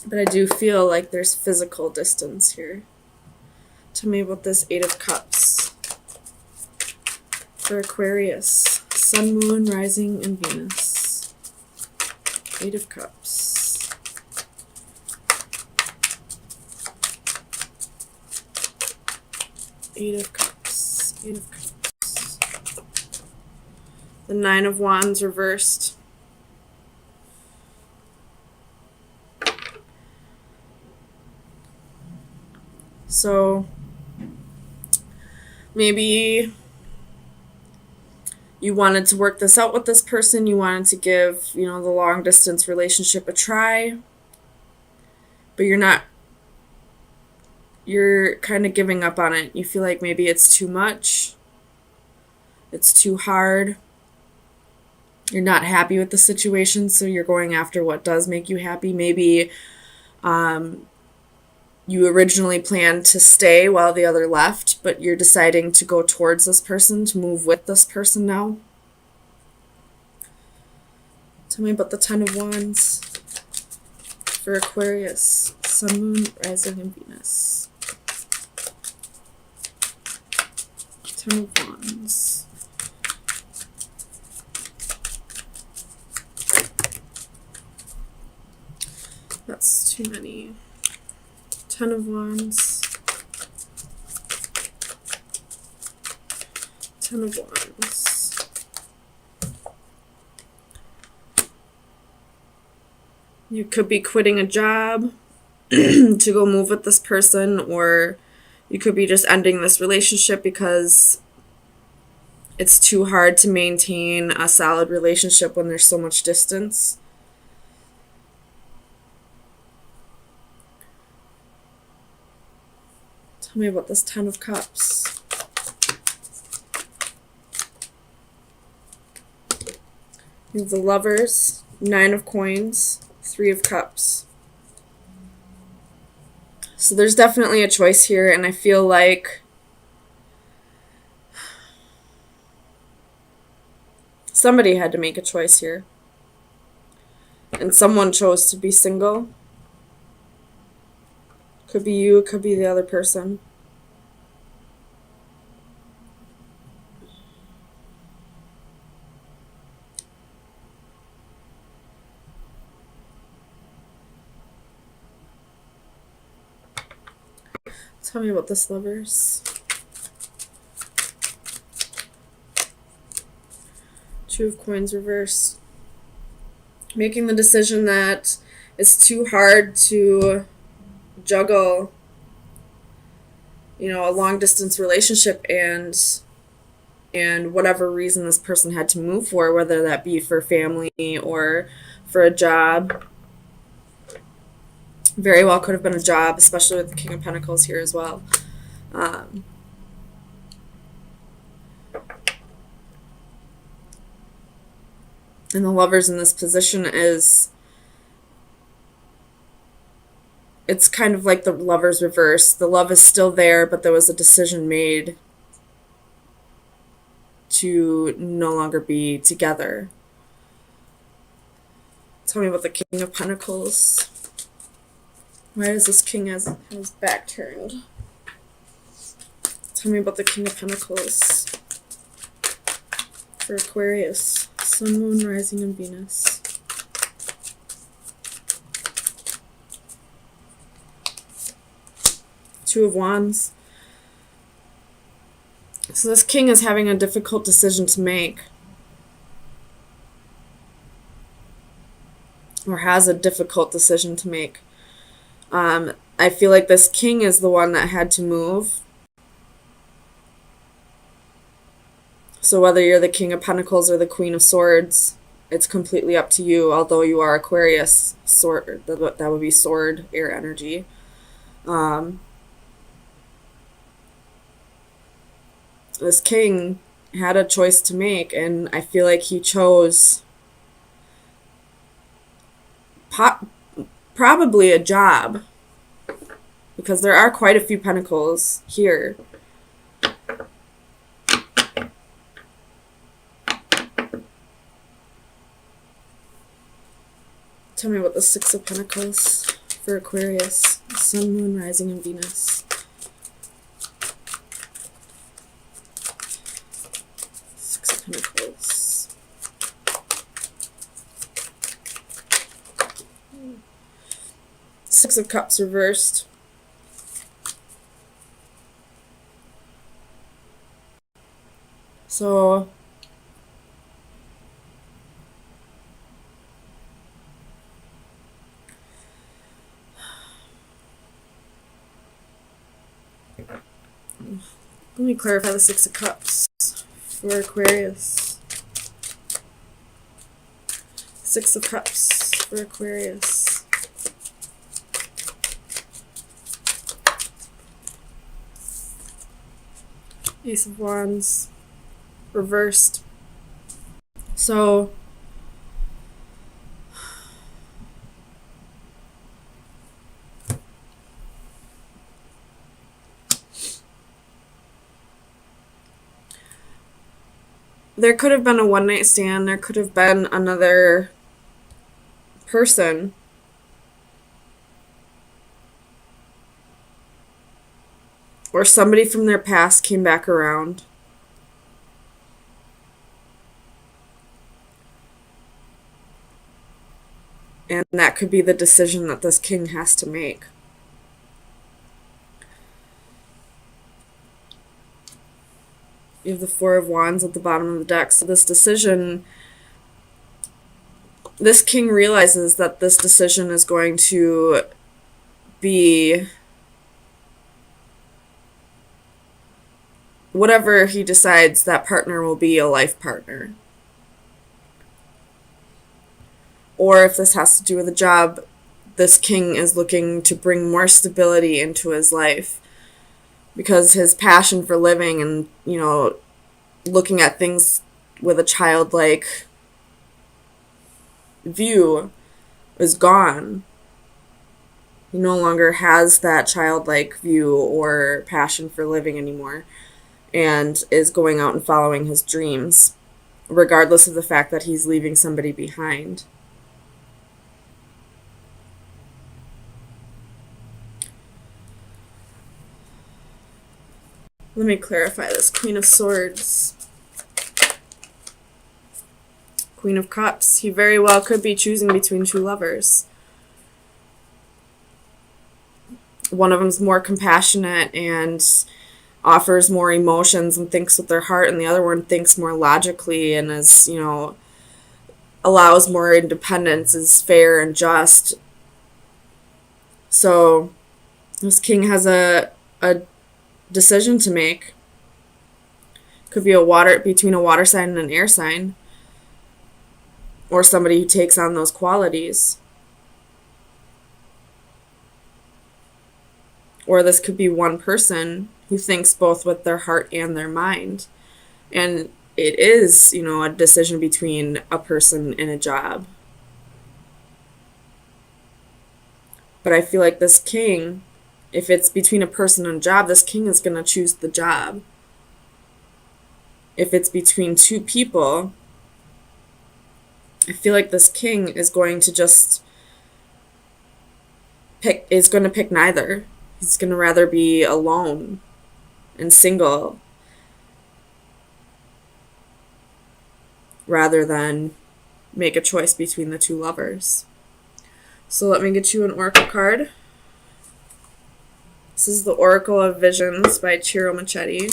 But I do feel like there's physical distance here. Tell me about this Eight of Cups for Aquarius. Sun, Moon, Rising, and Venus. Eight of Cups. Eight of Cups. Eight of Cups. The Nine of Wands reversed. So maybe you wanted to work this out with this person. You wanted to give, the long distance relationship a try. But you're kind of giving up on it. You feel like maybe it's too much. It's too hard. You're not happy with the situation, so you're going after what does make you happy. Maybe you originally planned to stay while the other left, but you're deciding to go towards this person, to move with this person now. Tell me about the Ten of Wands for Aquarius. Sun, Moon, Rising, and Venus. Ten of Wands. That's too many. Ten of Wands. Ten of Wands. You could be quitting a job to go move with this person, or you could be just ending this relationship because it's too hard to maintain a solid relationship when there's so much distance. Tell me about this Ten of Cups. You have the Lovers, Nine of Coins, Three of Cups. So there's definitely a choice here, and I feel like somebody had to make a choice here. And someone chose to be single. Could be you, it could be the other person. Tell me about this, Lovers. Two of Coins reversed. Making the decision that it's too hard to juggle, a long distance relationship and whatever reason this person had to move for, whether that be for family or for a job. Very well could have been a job, especially with the King of Pentacles here as well. And the Lovers in this position it's kind of like the Lovers reverse. The love is still there, but there was a decision made to no longer be together. Tell me about the King of Pentacles. Why does this king have his back turned? Tell me about the King of Pentacles for Aquarius. Sun, Moon, Rising, and Venus. Two of Wands. So this king is having a difficult decision to make. Or has a difficult decision to make. I feel like this king is the one that had to move. So whether you're the King of Pentacles or the Queen of Swords, it's completely up to you. Although you are Aquarius, sword, that would be sword, air energy. This king had a choice to make, and I feel like he chose probably a job, because there are quite a few pentacles here. Tell me about the Six of Pentacles for Aquarius, Sun, Moon, Rising, and Venus. Six of Pentacles. Six of Cups reversed. So let me clarify the Six of Cups for Aquarius. Six of Cups for Aquarius. Ace of Wands reversed. So there could have been a one-night stand. There could have been another person. Or somebody from their past came back around. And that could be the decision that this king has to make. You have the Four of Wands at the bottom of the deck. So this decision, this king realizes that this decision is going to be whatever he decides, that partner will be a life partner. Or if this has to do with a job, this king is looking to bring more stability into his life, because his passion for living and, you know, looking at things with a childlike view is gone. He no longer has that childlike view or passion for living anymore, and is going out and following his dreams, regardless of the fact that he's leaving somebody behind. Let me clarify this. Queen of Swords. Queen of Cups. He very well could be choosing between two lovers. One of them's more compassionate and offers more emotions and thinks with their heart, and the other one thinks more logically and is, you know, allows more independence, is fair and just. So this king has a decision to make. Could be between a water sign and an air sign, or somebody who takes on those qualities. Or this could be one person who thinks both with their heart and their mind. And it is, you know, a decision between a person and a job. But I feel like this king, if it's between a person and a job, this king is going to choose the job. If it's between two people, I feel like this king is going to just pick neither. He's going to rather be alone and single rather than make a choice between the two lovers. So let me get you an oracle card. This is the Oracle of Visions by Ciro Machete.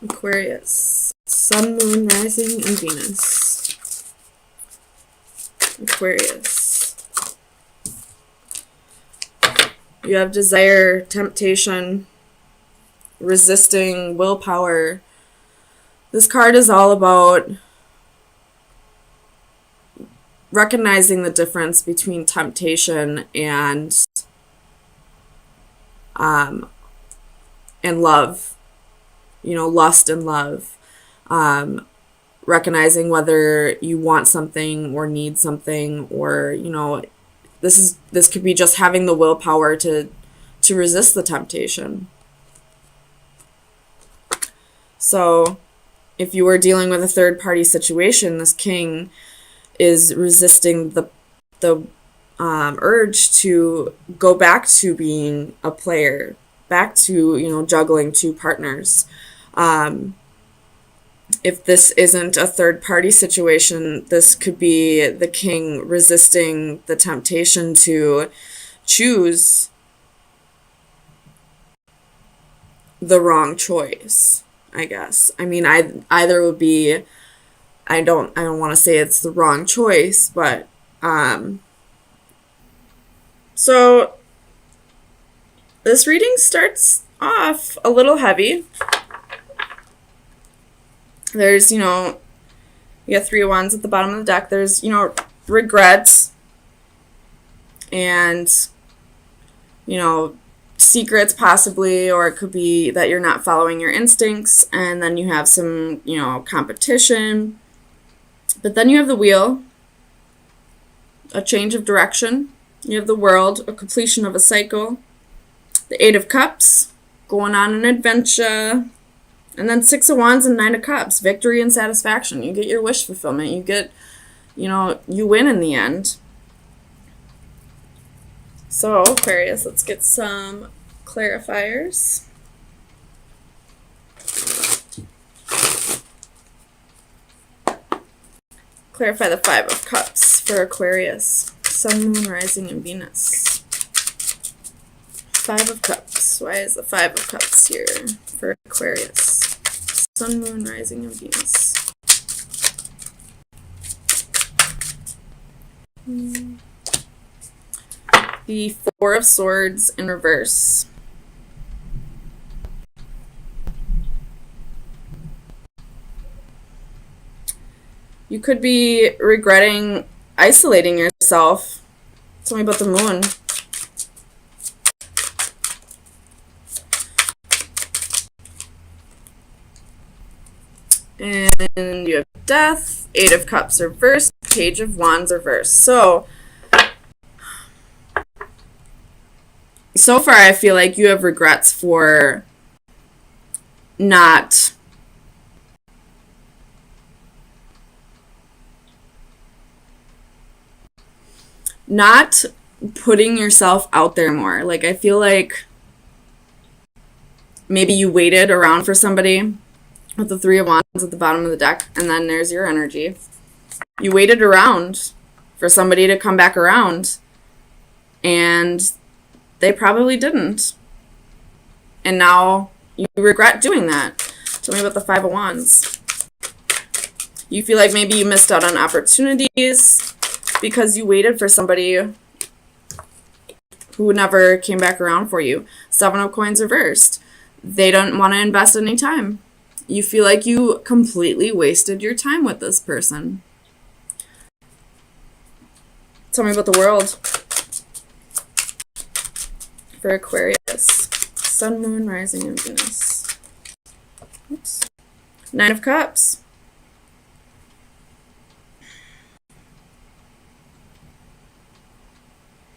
Aquarius. Sun, Moon, Rising, and Venus. Aquarius. You have desire, temptation, resisting, willpower. This card is all about recognizing the difference between temptation and love. You know, lust and love. Recognizing whether you want something or need something, or, you know, this could be just having the willpower to resist the temptation. So if you were dealing with a third party situation, this king is resisting the urge to go back to being a player, back to, juggling two partners. If this isn't a third party situation, this could be the king resisting the temptation to choose the wrong choice, I guess. I mean, either would be, I don't want to say it's the wrong choice, but so this reading starts off a little heavy. There's, you got 3 of Wands at the bottom of the deck. There's, regrets and, secrets possibly, or it could be that you're not following your instincts, and then you have some, competition. But then you have the Wheel, a change of direction. You have the World, a completion of a cycle. The 8 of Cups, going on an adventure. And then 6 of Wands and 9 of Cups, victory and satisfaction. You get your wish fulfillment. You get, you win in the end. So, Aquarius, let's get some clarifiers. Clarify the 5 of Cups for Aquarius. Sun, Moon, Rising, and Venus. 5 of Cups. Why is the 5 of Cups here for Aquarius? Sun, Moon, Rising, and Venus. The 4 of Swords in reverse. You could be regretting isolating yourself. Tell me about the Moon. And you have Death, 8 of Cups reversed, Page of Wands reversed. So far I feel like you have regrets for not putting yourself out there more. Like, I feel like maybe you waited around for somebody with the 3 of Wands at the bottom of the deck, and then there's your energy. You waited around for somebody to come back around, and they probably didn't. And now you regret doing that. Tell me about the 5 of Wands. You feel like maybe you missed out on opportunities because you waited for somebody who never came back around for you. 7 of Coins reversed. They don't want to invest any time. You feel like you completely wasted your time with this person. Tell me about the World for Aquarius. Sun, Moon, Rising, and Venus. Oops. 9 of Cups.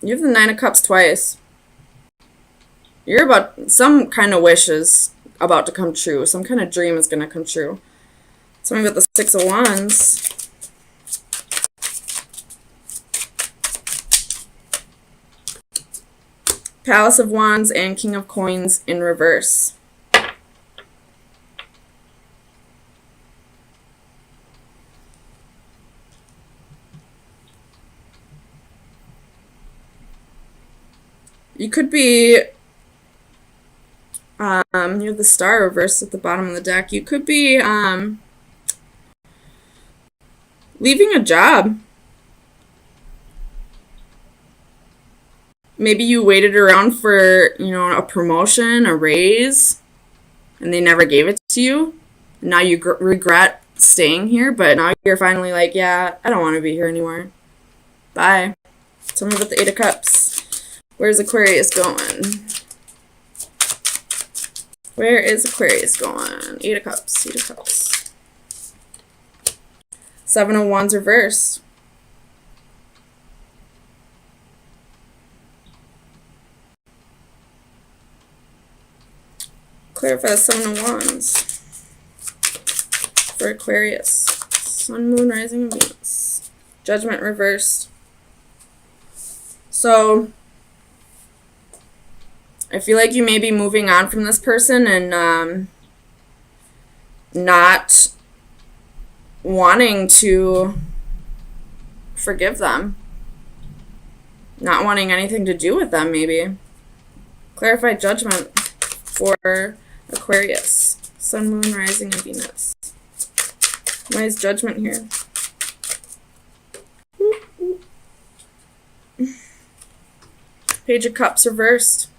You have the 9 of Cups twice. You're about, some kind of wish is about to come true. Some kind of dream is going to come true. Tell me about the 6 of Wands. Palace of Wands and King of Coins in reverse. You could be, you have the Star reversed at the bottom of the deck. You could be leaving a job. Maybe you waited around for, a promotion, a raise, and they never gave it to you. And now you regret staying here, but now you're finally like, yeah, I don't want to be here anymore. Bye. Tell me about the 8 of Cups. Where's Aquarius going? Where is Aquarius going? 8 of Cups, 8 of Cups. 7 of Wands reversed. Clarify the 7 of Wands. for Aquarius. Sun, Moon, Rising, and Venus. Judgment reversed. So I feel like you may be moving on from this person and not wanting to forgive them. Not wanting anything to do with them, maybe. Clarified judgment for Aquarius. Sun, Moon, Rising, and Venus. Why is judgment here? Page of Cups reversed.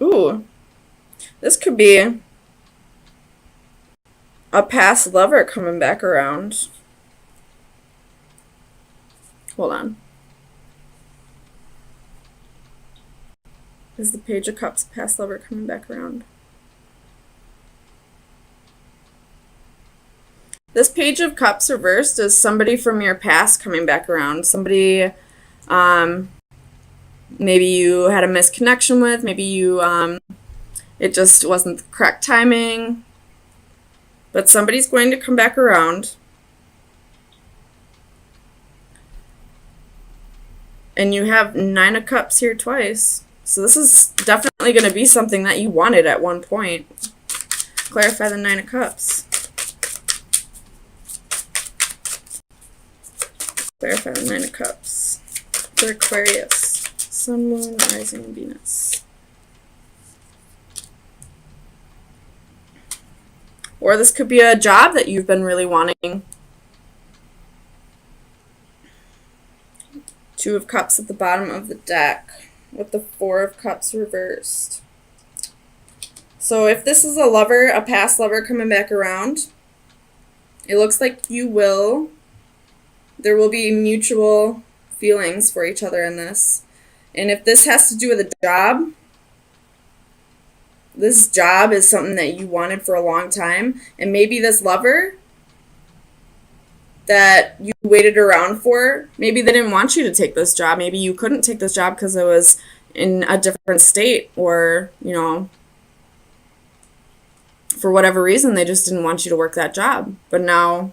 Ooh. This could be a past lover coming back around. Hold on. Is the Page of Cups past lover coming back around? This Page of Cups reversed is somebody from your past coming back around. Somebody maybe you had a misconnection with. Maybe you it just wasn't the correct timing. But somebody's going to come back around. And you have 9 of Cups here twice. So this is definitely going to be something that you wanted at one point. Clarify the 9 of Cups. Clarify the 9 of Cups for Aquarius. Sun, Moon, Rising, and Venus. Or this could be a job that you've been really wanting. 2 of Cups at the bottom of the deck with the 4 of Cups reversed. So if this is a lover, a past lover coming back around, it looks like there will be mutual feelings for each other in this. And if this has to do with a job, this job is something that you wanted for a long time. And maybe this lover that you waited around for, maybe they didn't want you to take this job. Maybe you couldn't take this job because it was in a different state, or, for whatever reason, they just didn't want you to work that job. But now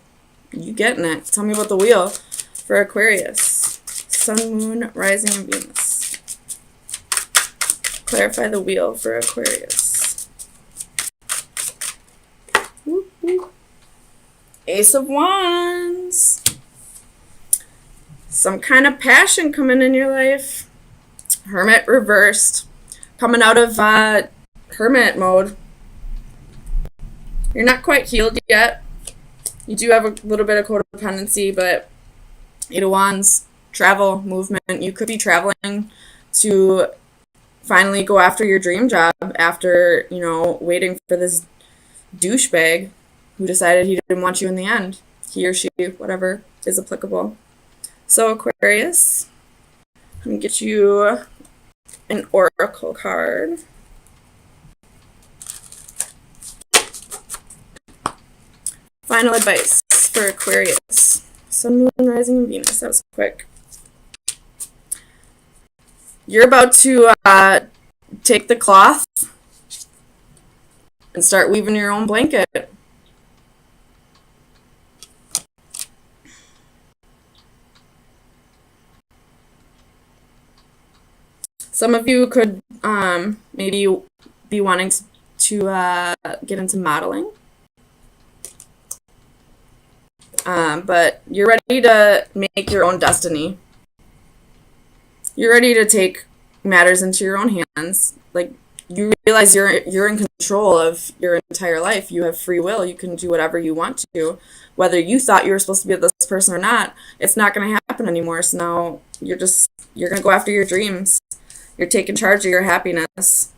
you getting it. Tell me about the wheel for Aquarius. Sun, Moon, Rising, and Venus. Clarify the wheel for Aquarius. Whoop, whoop. Ace of Wands. Some kind of passion coming in your life. Hermit reversed. Coming out of hermit mode. You're not quite healed yet. You do have a little bit of codependency, but 8 of Wands, travel, movement. You could be traveling to finally go after your dream job after, waiting for this douchebag who decided he didn't want you in the end. He or she, whatever is applicable. So Aquarius, I'm going to get you an oracle card. Final advice for Aquarius. Sun, Moon, Rising, and Venus. That was quick. You're about to take the cloth and start weaving your own blanket. Some of you could maybe be wanting to get into modeling. But you're ready to make your own destiny. You're ready to take matters into your own hands. Like, you realize you're in control of your entire life. You have free will. You can do whatever you want to. Whether you thought you were supposed to be with this person or not, it's not going to happen anymore. So now you're going to go after your dreams. You're taking charge of your happiness.